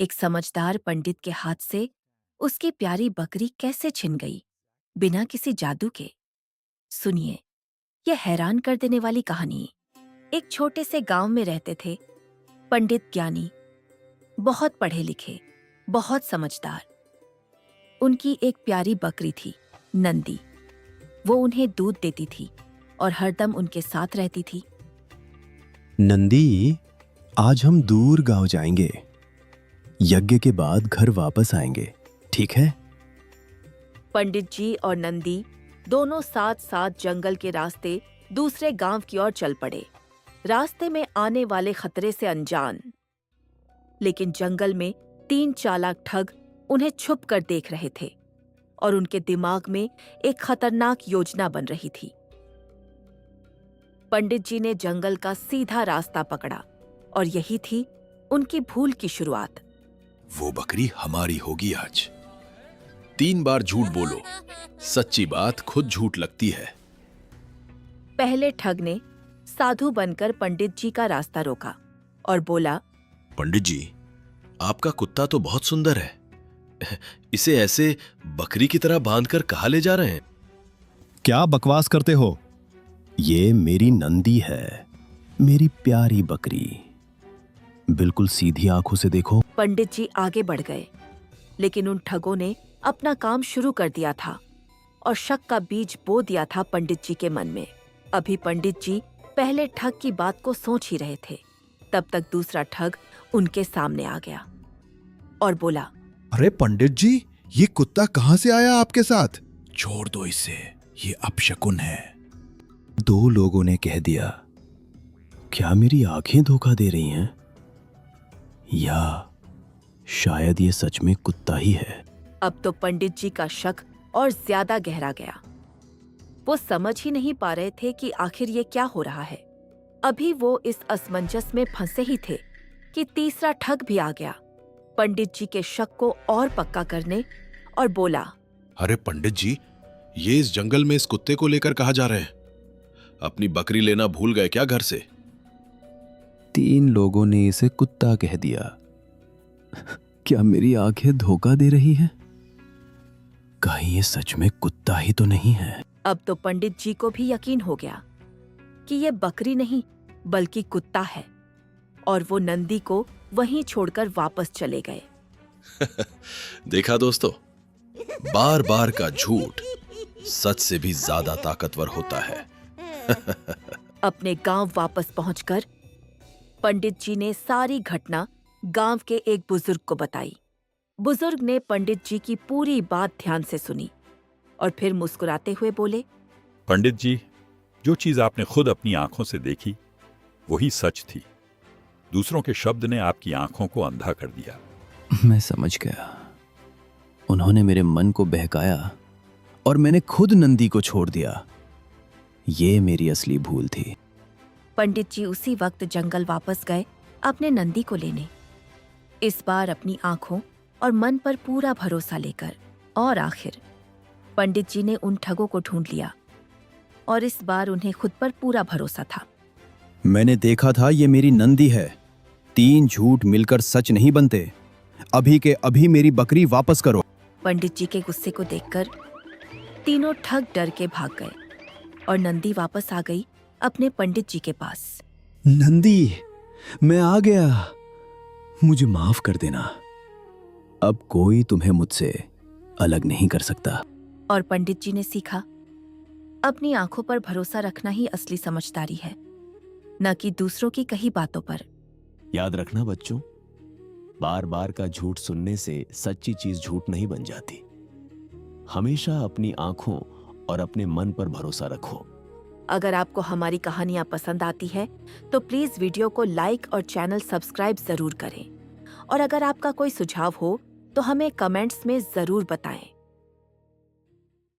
एक समझदार पंडित के हाथ से उसकी प्यारी बकरी कैसे छिन गई बिना किसी जादू के। सुनिए, यह हैरान कर देने वाली कहानी। एक छोटे से गांव में रहते थे पंडित ज्ञानी, बहुत पढ़े लिखे, बहुत समझदार। उनकी एक प्यारी बकरी थी, नंदी। वो उन्हें दूध देती थी और हरदम उनके साथ रहती थी। नंदी, आज हम दूर गांव जाएंगे। यज्ञ के बाद घर वापस आएंगे, ठीक है? पंडित जी और नंदी दोनों साथ साथ जंगल के रास्ते दूसरे गांव की ओर चल पड़े, रास्ते में आने वाले खतरे से अनजान। लेकिन जंगल में 3 चालाक ठग उन्हें छुप कर देख रहे थे और उनके दिमाग में एक खतरनाक योजना बन रही थी। पंडित जी ने जंगल का सीधा रास्ता पकड़ा और यही थी उनकी भूल की शुरुआत। वो बकरी हमारी होगी आज। 3 बार झूठ बोलो, सच्ची बात खुद झूठ लगती है। पहले ठग ने साधु बनकर पंडित जी का रास्ता रोका और बोला, पंडित जी, आपका कुत्ता तो बहुत सुंदर है। इसे ऐसे बकरी की तरह बांधकर कहाँ ले जा रहे हैं? क्या बकवास करते हो? ये मेरी नंदी है, मेरी प्यारी बकरी। बिल्कुल सीधी आंखों से देखो। पंडित जी आगे बढ़ गए, लेकिन उन ठगों ने अपना काम शुरू कर दिया था और शक का बीज बो दिया था पंडित जी के मन में। अभी पंडित जी पहले ठग की बात को सोच ही रहे थे, तब तक दूसरा ठग उनके सामने आ गया और बोला, अरे पंडित जी, ये कुत्ता कहां से आया आपके साथ? छोड़ दो इसे, ये अपशकुन है। 2 लोगों ने कह दिया। क्या मेरी आंखें धोखा दे रही हैं? या शायद ये सच में कुत्ता ही है। अब तो पंडित जी का शक और ज्यादा गहरा गया। वो समझ ही नहीं पा रहे थे कि आखिर ये क्या हो रहा है। अभी वो इस असमंजस में फंसे ही थे कि तीसरा ठग भी आ गया, पंडित जी के शक को और पक्का करने, और बोला, अरे पंडित जी, ये इस जंगल में इस कुत्ते को लेकर कहाँ जा रहे हैं? अपनी बकरी लेना भूल गए क्या घर से? 3 लोगों ने इसे कुत्ता कह दिया। क्या मेरी आंखें धोखा दे रही हैं? कहीं ये सच में कुत्ता ही तो नहीं है? अब तो पंडित जी को भी यकीन हो गया कि ये बकरी नहीं बल्कि कुत्ता है, और वो नंदी को वहीं छोड़कर वापस चले गए। देखा दोस्तों, बार बार का झूठ सच से भी ज्यादा ताकतवर होता है। अपने गांव वापस पहुंचकर पंडित जी ने सारी घटना गांव के एक बुजुर्ग को बताई। बुजुर्ग ने पंडित जी की पूरी बात ध्यान से सुनी और फिर मुस्कुराते हुए बोले, पंडित जी, जो चीज आपने खुद अपनी आंखों से देखी वही सच थी। दूसरों के शब्द ने आपकी आंखों को अंधा कर दिया। मैं समझ गया। उन्होंने मेरे मन को बहकाया और मैंने खुद नंदी को छोड़ दिया। ये मेरी असली भूल थी। पंडित जी उसी वक्त जंगल वापस गए अपने नंदी को लेने, इस बार अपनी आंखों और मन पर पूरा भरोसा लेकर। और आखिर पंडित जी ने उन ठगों को ढूंढ लिया और इस बार उन्हें खुद पर पूरा भरोसा था। मैंने देखा था, ये मेरी नंदी है। 3 झूठ मिलकर सच नहीं बनते। अभी के अभी मेरी बकरी वापस करो। पंडित जी के गुस्से को देखकर तीनों ठग डर के भाग गए और नंदी वापस आ गई अपने पंडित जी के पास। नंदी, मैं आ गया। मुझे माफ कर देना। अब कोई तुम्हें मुझसे अलग नहीं कर सकता। और पंडित जी ने सीखा, अपनी आंखों पर भरोसा रखना ही असली समझदारी है, न कि दूसरों की कही बातों पर। याद रखना बच्चों, बार बार का झूठ सुनने से सच्ची चीज झूठ नहीं बन जाती। हमेशा अपनी आंखों और अपने मन पर भरोसा रखो। अगर आपको हमारी कहानियां पसंद आती है तो प्लीज वीडियो को लाइक और चैनल सब्सक्राइब जरूर करें। और अगर आपका कोई सुझाव हो तो हमें कमेंट्स में जरूर बताएं।